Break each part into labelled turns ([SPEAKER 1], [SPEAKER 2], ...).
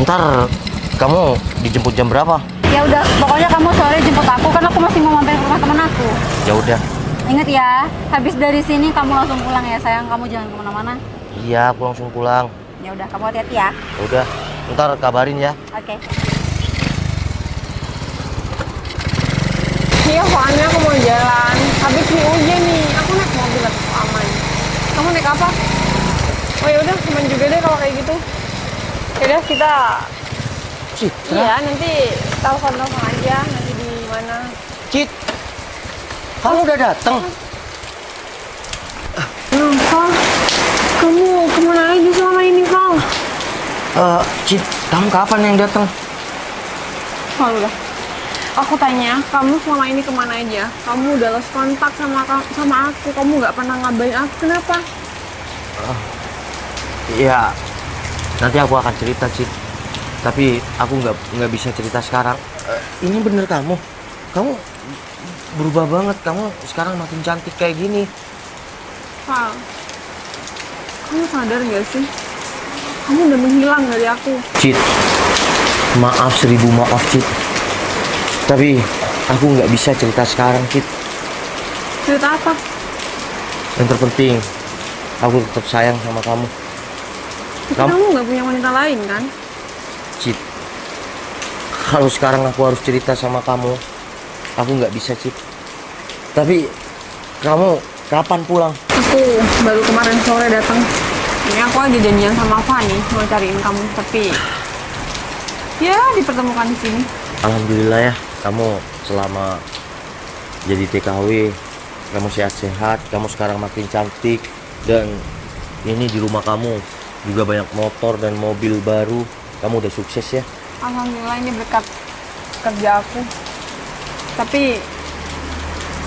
[SPEAKER 1] Ntar kamu dijemput jam berapa?
[SPEAKER 2] Ya udah, pokoknya kamu sore jemput aku kan aku masih mau mampir ke rumah temen aku.
[SPEAKER 1] Ya udah.
[SPEAKER 2] Ingat ya, habis dari sini kamu langsung pulang ya sayang, kamu jangan kemana-mana.
[SPEAKER 1] Iya, aku langsung pulang.
[SPEAKER 2] Ya udah, kamu hati-hati ya.
[SPEAKER 1] Ya udah, ntar kabarin ya.
[SPEAKER 2] Oke.
[SPEAKER 3] Iya, soalnya aku mau jalan. Habis nih hujan nih, aku naik mobil atau aman. Kamu naik apa? Oh ya udah, aman juga deh kalau kayak gitu. Yaudah kita.
[SPEAKER 1] Citra.
[SPEAKER 3] Iya, nanti telepon aja. Nanti di mana?
[SPEAKER 1] Cit, kamu udah datang?
[SPEAKER 3] Kenapa? Kamu kemana aja selama ini, Kang?
[SPEAKER 1] Cit, kamu kapan yang datang?
[SPEAKER 3] Oh, udah. Aku tanya, kamu selama ini kemana aja? Kamu udah lost kontak sama aku. Kamu nggak pernah ngabarin aku. Kenapa?
[SPEAKER 1] Iya, nanti aku akan cerita, Cit. Tapi aku nggak bisa cerita sekarang. Ini bener kamu? Kamu berubah banget. Kamu sekarang makin cantik kayak gini.
[SPEAKER 3] Kang, kamu sadar gak sih? Kamu udah menghilang dari aku.
[SPEAKER 1] Cit, maaf 1000 maaf, Cit. Tapi aku nggak bisa cerita sekarang, Cit.
[SPEAKER 3] Cerita apa?
[SPEAKER 1] Yang terpenting, aku tetap sayang sama kamu.
[SPEAKER 3] Tapi kamu nggak punya wanita lain kan?
[SPEAKER 1] Cit, kalau sekarang aku harus cerita sama kamu, aku nggak bisa, Cit. Tapi kamu kapan pulang?
[SPEAKER 3] Aku baru kemarin sore datang. Ini aku lagi janjian sama Fani mau cariin kamu, tapi ya dipertemukan di sini.
[SPEAKER 1] Alhamdulillah ya, kamu selama jadi TKW, kamu sehat-sehat, kamu sekarang makin cantik, dan ini di rumah kamu juga banyak motor dan mobil baru. Kamu udah sukses ya.
[SPEAKER 3] Alhamdulillah ini berkat kerja aku. Tapi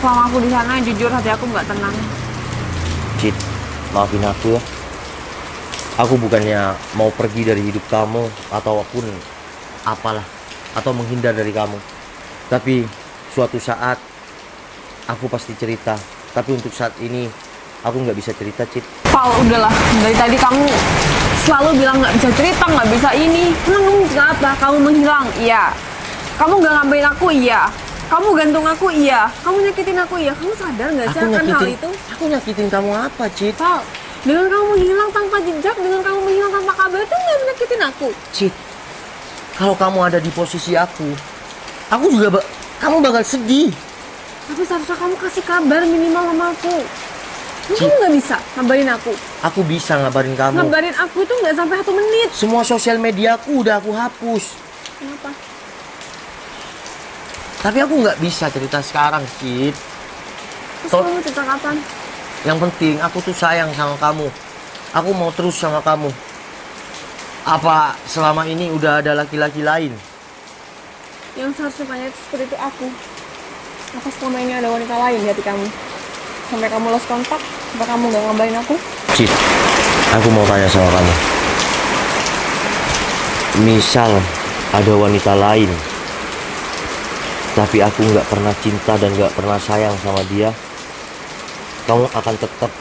[SPEAKER 3] selama aku di sana jujur hati aku nggak tenang.
[SPEAKER 1] Cit, maafin aku ya. Aku bukannya mau pergi dari hidup kamu ataupun apalah, atau menghindar dari kamu. Tapi suatu saat aku pasti cerita. Tapi untuk saat ini aku nggak bisa cerita, Cit.
[SPEAKER 3] Pal, udahlah. Dari tadi kamu selalu bilang nggak bisa cerita, nggak bisa ini. Emang kamu kenapa? Kamu menghilang? Iya. Kamu nggak ngambilin aku? Iya. Kamu gantung aku? Iya. Kamu nyakitin aku? Iya. Kamu sadar nggak sih akan hal itu?
[SPEAKER 1] Aku nyakitin kamu apa, Cit?
[SPEAKER 3] Pal, dengan kamu menghilang tanpa jejak, dengan kamu menghilang tanpa kabar, itu nggak menyakitin aku.
[SPEAKER 1] Cit, kalau kamu ada di posisi aku juga kamu bakal sedih.
[SPEAKER 3] Tapi seharusnya kamu kasih kabar minimal sama aku. Kamu
[SPEAKER 1] Cit,
[SPEAKER 3] nggak bisa ngabarin aku.
[SPEAKER 1] Aku bisa ngabarin kamu.
[SPEAKER 3] Ngabarin aku itu nggak sampai 1 menit.
[SPEAKER 1] Semua sosial media aku udah aku hapus.
[SPEAKER 3] Kenapa?
[SPEAKER 1] Tapi aku nggak bisa cerita sekarang, Cit.
[SPEAKER 3] Terus kamu cerita kapan?
[SPEAKER 1] Yang penting aku tuh sayang sama kamu. Aku mau terus sama kamu. Apa selama ini udah ada laki-laki lain?
[SPEAKER 3] Yang seharusnya tanya seperti itu aku. Apa selama ini ada wanita lain di hati kamu? Sampai kamu lost kontak, apa kamu gak ngabarin aku?
[SPEAKER 1] Cit, aku mau tanya sama kamu. Misal ada wanita lain, tapi aku nggak pernah cinta dan nggak pernah sayang sama dia, kamu akan tetap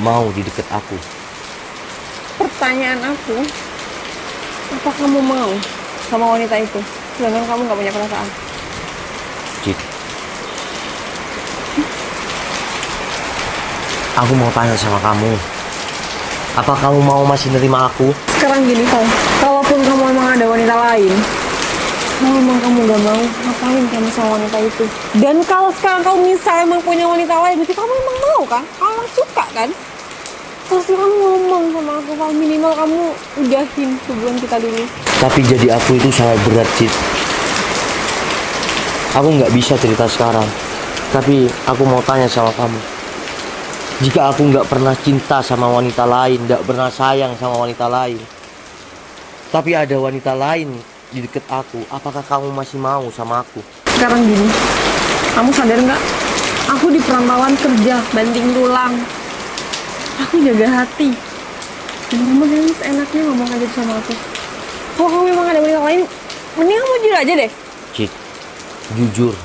[SPEAKER 1] mau di deket aku?
[SPEAKER 3] Pertanyaan aku, apa kamu mau sama wanita itu? Sedangkan kamu gak punya perasaan.
[SPEAKER 1] Cit, aku mau tanya sama kamu, apa kamu mau masih nerima aku?
[SPEAKER 3] Sekarang gini Kang, kalaupun kamu emang ada wanita lain, kalau emang kamu gak mau, ngapain kamu sama wanita itu? Dan kalau sekarang kamu misal emang punya wanita lain, berarti kamu emang mau kan? Kamu emang suka kan? Terusnya kamu ngomong sama aku, kalau minimal kamu udahin hubungan kita dulu.
[SPEAKER 1] Tapi jadi aku itu sangat berat, Cit. Aku nggak bisa cerita sekarang. Tapi aku mau tanya sama kamu. Jika aku nggak pernah cinta sama wanita lain, nggak pernah sayang sama wanita lain, tapi ada wanita lain di deket aku, apakah kamu masih mau sama aku?
[SPEAKER 3] Sekarang gini, kamu sadar nggak? Aku di perantauan kerja, banting tulang. Aku jaga hati. Dan kamu jangan seenaknya ngomong aja sama aku. Kalau kamu memang ada wanita lain, mending kamu jujur aja deh.
[SPEAKER 1] Cik, jujur,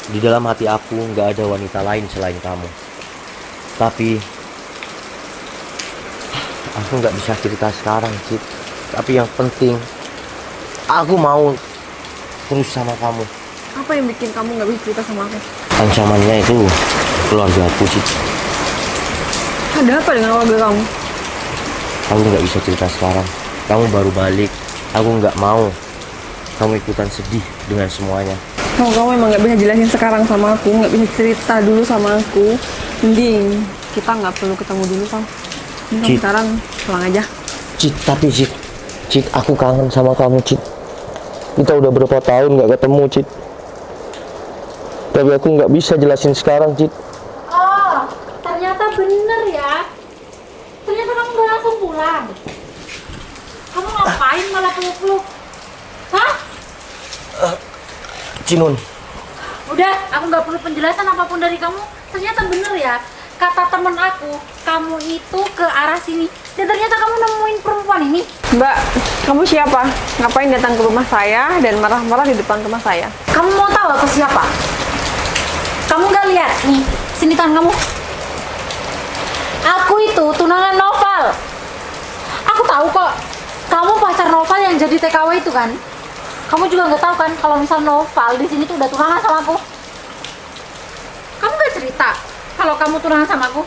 [SPEAKER 1] di dalam hati aku nggak ada wanita lain selain kamu. Tapi aku nggak bisa cerita sekarang, Cik. Tapi yang penting, aku mau terus sama kamu.
[SPEAKER 3] Apa yang bikin kamu nggak bisa cerita sama aku?
[SPEAKER 1] Ancamannya itu keluarga aku, Cid.
[SPEAKER 3] Ada apa dengan keluarga kamu?
[SPEAKER 1] Aku nggak bisa cerita sekarang. Kamu baru balik. Aku nggak mau kamu ikutan sedih dengan semuanya.
[SPEAKER 3] Kalau kamu emang nggak bisa jelasin sekarang sama aku, nggak bisa cerita dulu sama aku, mending kita nggak perlu ketemu dulu, Sal. Mending
[SPEAKER 1] Cid.
[SPEAKER 3] sekarang pulang aja.
[SPEAKER 1] Cid, tapi Cid, aku kangen sama kamu, Cid. Kita udah berapa tahun nggak ketemu, Cid. Tapi aku nggak bisa jelasin sekarang, Cid.
[SPEAKER 2] Oh, ternyata bener ya. Ternyata kamu gak langsung pulang. Kamu ngapain malah peluk-peluk? Hah?
[SPEAKER 1] Cinun,
[SPEAKER 2] Udah, aku nggak perlu penjelasan apapun dari kamu. Ternyata bener ya, kata temen aku, kamu itu ke arah sini. Dan ternyata kamu nemuin perempuan ini.
[SPEAKER 3] Mbak, kamu siapa? Ngapain datang ke rumah saya dan marah-marah di depan rumah saya?
[SPEAKER 2] Kamu mau tahu aku siapa? Kamu nggak lihat? Nih, sini tangan kamu. Aku itu tunangan Noval. Aku tahu kok. Kamu pacar Noval yang jadi TKW itu kan? Kamu juga nggak tahu kan kalau misal Noval di sini tuh udah tunangan sama aku. Kamu nggak cerita kalau kamu tunangan sama aku?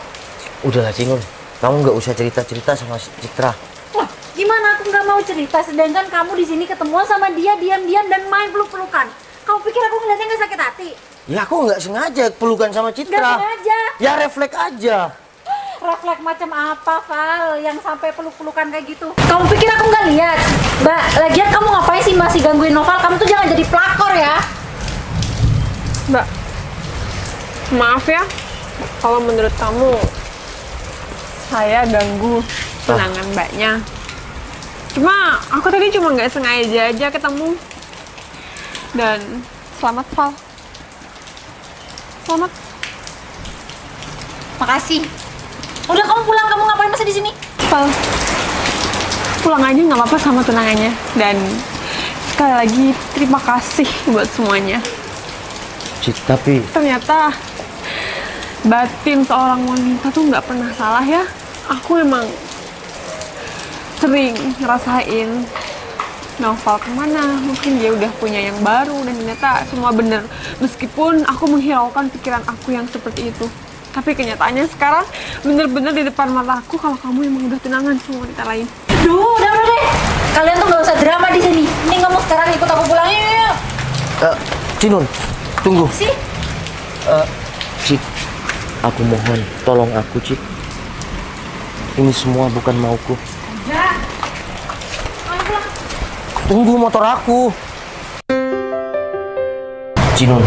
[SPEAKER 1] udahlah Cinun. Kamu nggak usah cerita-cerita sama Citra.
[SPEAKER 2] Wah, gimana aku nggak mau cerita sedangkan kamu di sini ketemuan sama dia diam-diam dan main peluk-pelukan. Kamu pikir aku ngeliatnya nggak sakit hati?
[SPEAKER 1] Ya aku nggak sengaja pelukan sama
[SPEAKER 2] Nggak
[SPEAKER 1] Citra.
[SPEAKER 2] sengaja.
[SPEAKER 1] Ya refleks aja.
[SPEAKER 2] Refleks macam apa, Val, yang sampai peluk-pelukan kayak gitu? Kamu pikir aku nggak lihat? Mbak, lagian kamu ngapain sih masih gangguin Noval? Kamu tuh jangan jadi pelakor ya.
[SPEAKER 3] Mbak, maaf ya kalau menurut kamu saya ganggu tunangan mbaknya. Cuma aku tadi cuma nggak sengaja aja ketemu. Dan selamat, Val. Selamat.
[SPEAKER 2] Makasih. Udah kamu pulang, kamu ngapain masih di sini?
[SPEAKER 3] Val, pulang aja nggak apa-apa sama tunangannya. Dan sekali lagi terima kasih buat semuanya.
[SPEAKER 1] Cid, tapi
[SPEAKER 3] Ternyata batin seorang wanita tuh nggak pernah salah ya. Aku emang sering ngerasain Noval kemana, mungkin dia udah punya yang baru dan ternyata semua bener. Meskipun aku menghiraukan pikiran aku yang seperti itu, tapi kenyataannya sekarang bener-bener di depan mata aku kalau kamu emang udah tunangan sama wanita lain.
[SPEAKER 2] Duh, udah deh. Kalian tuh nggak usah drama di sini. Ini kamu sekarang ikut aku pulang yuk.
[SPEAKER 1] Cinun, tunggu.
[SPEAKER 2] Sih.
[SPEAKER 1] Cid, aku mohon, tolong aku, Cid. Ini semua bukan mauku.
[SPEAKER 2] Udah. Ayo pulang.
[SPEAKER 1] Tunggu motor aku. Cinun,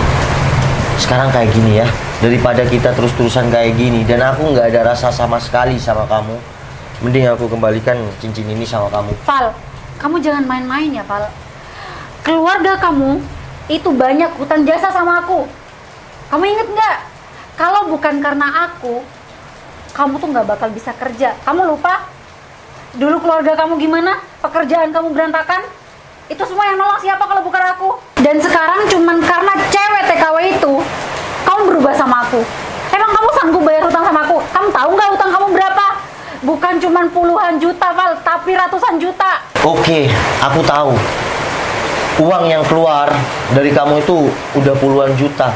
[SPEAKER 1] sekarang kayak gini ya. Daripada kita terus-terusan kayak gini dan aku nggak ada rasa sama sekali sama kamu, mending aku kembalikan cincin ini sama kamu.
[SPEAKER 2] Val, kamu jangan main-main ya, Val. Keluarga kamu itu banyak hutang jasa sama aku. Kamu inget nggak? Kalau bukan karena aku, kamu tuh nggak bakal bisa kerja. Kamu lupa? Dulu keluarga kamu gimana? Pekerjaan kamu berantakan? Itu semua yang nolong siapa kalau bukan aku? Dan sekarang cuman karena cewek TKW itu, kamu berubah sama aku. Emang kamu sanggup bayar hutang sama aku? Kamu tahu nggak hutang kamu berapa? Bukan cuman puluhan juta, Val, tapi ratusan juta.
[SPEAKER 1] Oke, aku tahu. Uang yang keluar dari kamu itu udah puluhan juta.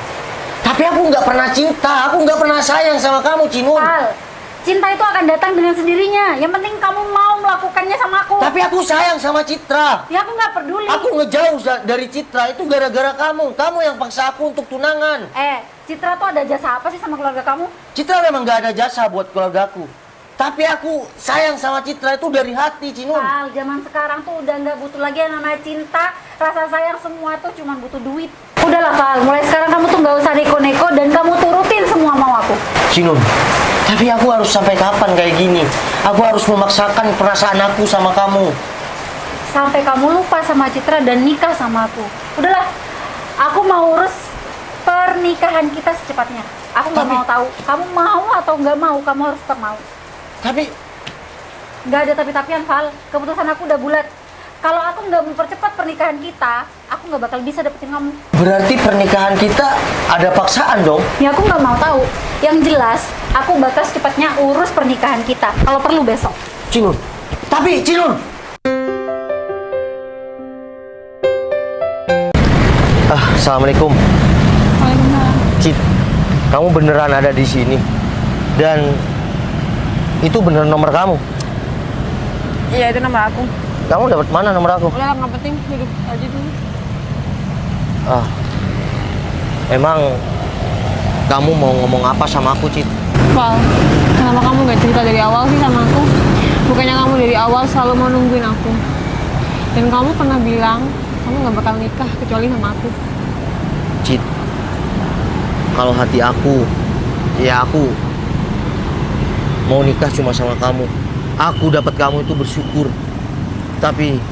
[SPEAKER 1] Tapi aku nggak pernah cinta, aku nggak pernah sayang sama kamu, Cinun.
[SPEAKER 2] Val, cinta itu akan datang dengan sendirinya. Yang penting kamu mau melakukannya sama aku.
[SPEAKER 1] Tapi aku sayang sama Citra.
[SPEAKER 2] Ya aku nggak peduli.
[SPEAKER 1] Aku ngejauh dari Citra itu gara-gara kamu. Kamu yang paksa aku untuk tunangan.
[SPEAKER 2] Citra tuh ada jasa apa sih sama keluarga kamu?
[SPEAKER 1] Citra memang nggak ada jasa buat keluargaku. Tapi aku sayang sama Citra itu dari hati, Cinun.
[SPEAKER 2] Val, zaman sekarang tuh udah nggak butuh lagi yang namanya cinta. Rasa sayang semua tuh cuma butuh duit. Udahlah, Val, mulai sekarang kamu tuh nggak usah neko-neko dan kamu turutin semua mau aku.
[SPEAKER 1] Cinun, tapi aku harus sampai kapan kayak gini? Aku harus memaksakan perasaan aku sama kamu.
[SPEAKER 2] Sampai kamu lupa sama Citra dan nikah sama aku. Udahlah, aku mau urus pernikahan kita secepatnya. Aku nggak
[SPEAKER 1] Tapi-
[SPEAKER 2] mau tahu kamu mau atau nggak mau, kamu harus tetap mau.
[SPEAKER 1] Tapi
[SPEAKER 2] Nggak ada tapi-tapian, Val. Keputusan aku udah bulat. Kalau aku nggak mempercepat pernikahan kita, aku nggak bakal bisa dapetin kamu.
[SPEAKER 1] berarti pernikahan kita ada paksaan dong?
[SPEAKER 2] Ya aku nggak mau tahu. Yang jelas, aku bakal secepatnya urus pernikahan kita. Kalau perlu besok.
[SPEAKER 1] Cinun, tapi Cinun. Assalamualaikum.
[SPEAKER 3] Waalaikumsalam.
[SPEAKER 1] Cit, kamu beneran ada di sini. Dan itu beneran nomor kamu.
[SPEAKER 3] Iya, itu nomor aku.
[SPEAKER 1] Kamu dapat mana nomor aku?
[SPEAKER 3] Udah lah, nggak penting, hidup aja dulu.
[SPEAKER 1] Ah, emang kamu mau ngomong apa sama aku, Cit?
[SPEAKER 3] Val, kenapa kamu nggak cerita dari awal sih sama aku? Bukannya kamu dari awal selalu mau nungguin aku. Dan kamu pernah bilang kamu nggak bakal nikah kecuali sama aku.
[SPEAKER 1] Cit, kalau hati aku, ya aku mau nikah cuma sama kamu. Aku dapat kamu itu bersyukur. Tapi,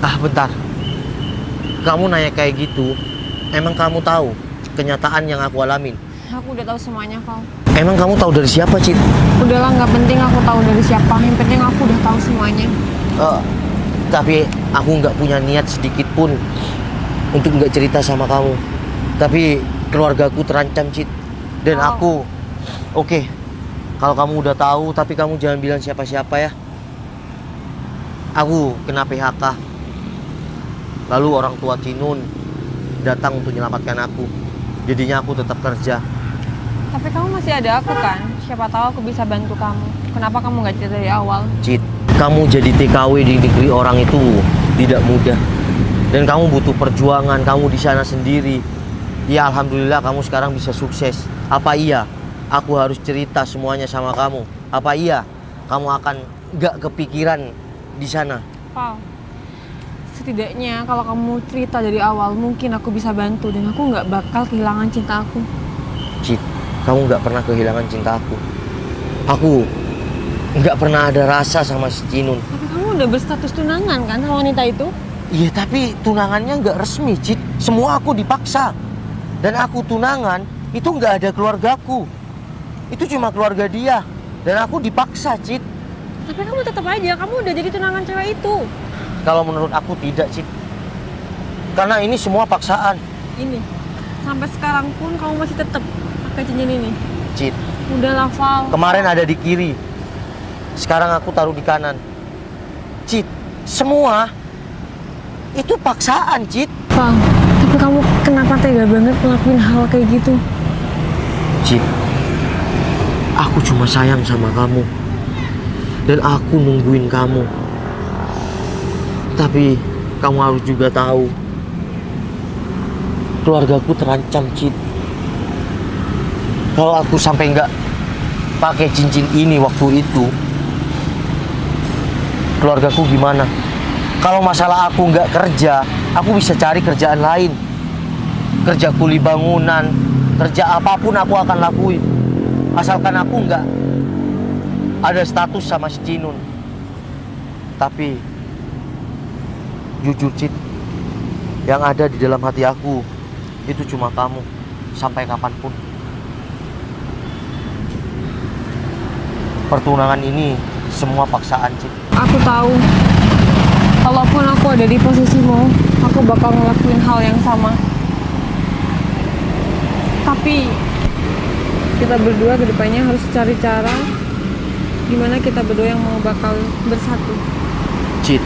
[SPEAKER 1] bentar. Kamu nanya kayak gitu, emang kamu tahu kenyataan yang aku alamin?
[SPEAKER 3] Aku udah tahu semuanya, Val.
[SPEAKER 1] Emang kamu tahu dari siapa, Cit?
[SPEAKER 3] Udahlah, nggak penting aku tahu dari siapa. Yang penting aku udah tahu semuanya.
[SPEAKER 1] Tapi aku nggak punya niat sedikit pun untuk nggak cerita sama kamu. Tapi keluargaku terancam, Cit. Dan aku, oke, kalau kamu udah tahu, tapi kamu jangan bilang siapa-siapa ya. Aku kena PHK. Lalu orang tua Cinun datang untuk menyelamatkan aku. Jadinya aku tetap kerja.
[SPEAKER 3] Tapi kamu masih ada aku kan? Siapa tahu aku bisa bantu kamu. Kenapa kamu nggak cerita dari awal?
[SPEAKER 1] Cit, kamu jadi TKW di negeri orang itu tidak mudah. Dan kamu butuh perjuangan, kamu di sana sendiri. Ya alhamdulillah kamu sekarang bisa sukses. Apa iya aku harus cerita semuanya sama kamu? Apa iya kamu akan gak kepikiran di sana?
[SPEAKER 3] Val, setidaknya kalau kamu cerita dari awal mungkin aku bisa bantu dan aku nggak bakal kehilangan cinta aku.
[SPEAKER 1] Cit, kamu gak pernah kehilangan cinta aku. Aku gak pernah ada rasa sama si Cinun.
[SPEAKER 3] Tapi kamu udah berstatus tunangan kan sama wanita itu?
[SPEAKER 1] Iya tapi tunangannya gak resmi, Cit. Semua aku dipaksa. Dan aku tunangan itu gak ada keluargaku. Itu cuma keluarga dia. Dan aku dipaksa, Cit.
[SPEAKER 3] Tapi kamu tetap aja, kamu udah jadi tunangan cewek itu.
[SPEAKER 1] Kalau menurut aku tidak, Cit. Karena ini semua paksaan.
[SPEAKER 3] Ini, sampai sekarang pun kamu masih tetap pakai cincin ini.
[SPEAKER 1] Cit,
[SPEAKER 3] Udah lah, Val.
[SPEAKER 1] kemarin ada di kiri. Sekarang aku taruh di kanan. Cit, semua itu paksaan, Cit.
[SPEAKER 3] Val, tapi kamu kenapa tega banget ngelakuin hal kayak gitu?
[SPEAKER 1] Cit, aku cuma sayang sama kamu. Dan aku nungguin kamu. Tapi kamu harus juga tahu keluargaku terancam, Cit. Kalau aku sampai nggak pakai cincin ini waktu itu, keluargaku gimana? Kalau masalah aku nggak kerja, aku bisa cari kerjaan lain. Kerja kuli bangunan, kerja apapun aku akan lakuin. Asalkan aku nggak ada status sama si Cinun. Tapi jujur, Cit, yang ada di dalam hati aku itu cuma kamu sampai kapanpun. Pertunangan ini semua paksaan, Cit.
[SPEAKER 3] Aku tahu, kalaupun aku ada di posisimu, aku bakal ngelakuin hal yang sama. Tapi kita berdua kedepannya harus cari cara gimana kita berdua yang mau bakal bersatu.
[SPEAKER 1] Cit,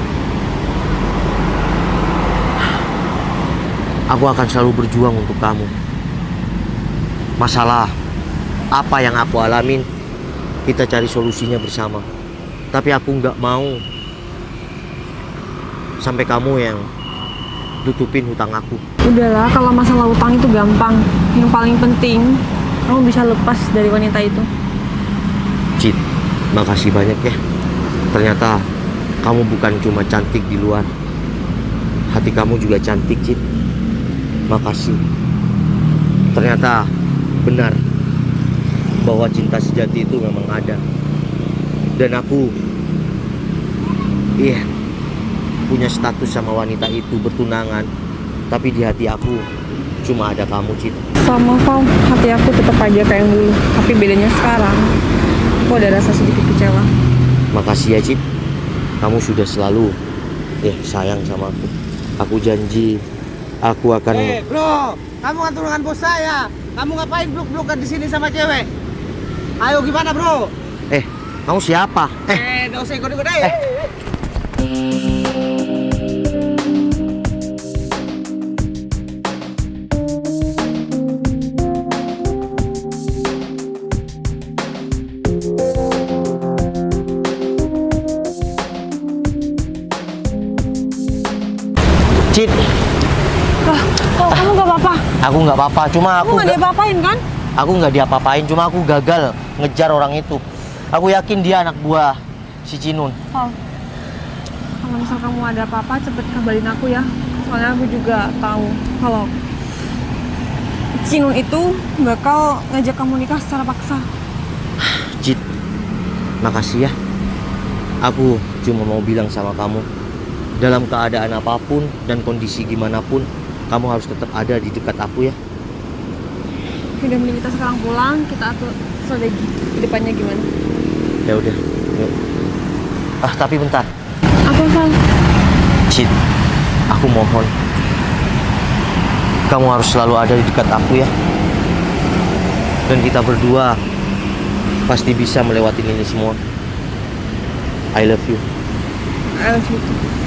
[SPEAKER 1] aku akan selalu berjuang untuk kamu. Masalah apa yang aku alamin, kita cari solusinya bersama. Tapi aku nggak mau sampai kamu yang tutupin hutang aku.
[SPEAKER 3] Udahlah, kalau masalah utang itu gampang. Yang paling penting, kamu bisa lepas dari wanita itu.
[SPEAKER 1] Cit, makasih banyak ya. Ternyata kamu bukan cuma cantik di luar, hati kamu juga cantik, Cit. Makasih. Ternyata benar bahwa cinta sejati itu memang ada. Dan aku punya status sama wanita itu, bertunangan. Tapi di hati aku cuma ada kamu, Cit.
[SPEAKER 3] Sama, Val, hati aku tetap aja kayak yang dulu. Tapi bedanya sekarang, aku ada rasa sedikit kecewa.
[SPEAKER 1] Makasih ya, Cit. Kamu sudah selalu sayang sama aku. Aku janji aku akan.
[SPEAKER 4] Bro, kamu kan tunangan bos saya. Kamu ngapain blok-blokan di sini sama cewek? Ayo gimana, Bro?
[SPEAKER 1] Kamu siapa?
[SPEAKER 4] Nggak usah ikut-ikut aja.
[SPEAKER 1] Cid,
[SPEAKER 3] Lah, kok kamu gak apa-apa?
[SPEAKER 1] aku nggak apa-apa, cuma
[SPEAKER 3] Kamu gak diapa-apain kan?
[SPEAKER 1] aku nggak diapa-apain, cuma aku gagal ngejar orang itu. Aku yakin dia anak buah si Cinun.
[SPEAKER 3] Pal, kalau misal kamu ada apa-apa cepet kabarin aku ya. Soalnya aku juga tahu kalau Cinun itu bakal ngajak kamu nikah secara paksa.
[SPEAKER 1] Cid, makasih ya. Aku cuma mau bilang sama kamu, dalam keadaan apapun dan kondisi gimana pun, kamu harus tetap ada di dekat aku ya.
[SPEAKER 3] Udah, mending kita sekarang pulang, kita atur strategi ke depannya gimana.
[SPEAKER 1] Ya udah, yuk. Tapi bentar.
[SPEAKER 3] Apa, Val?
[SPEAKER 1] Cid, aku mohon, kamu harus selalu ada di dekat aku ya. Dan kita berdua pasti bisa melewati ini semua. I love you.
[SPEAKER 3] I love you too.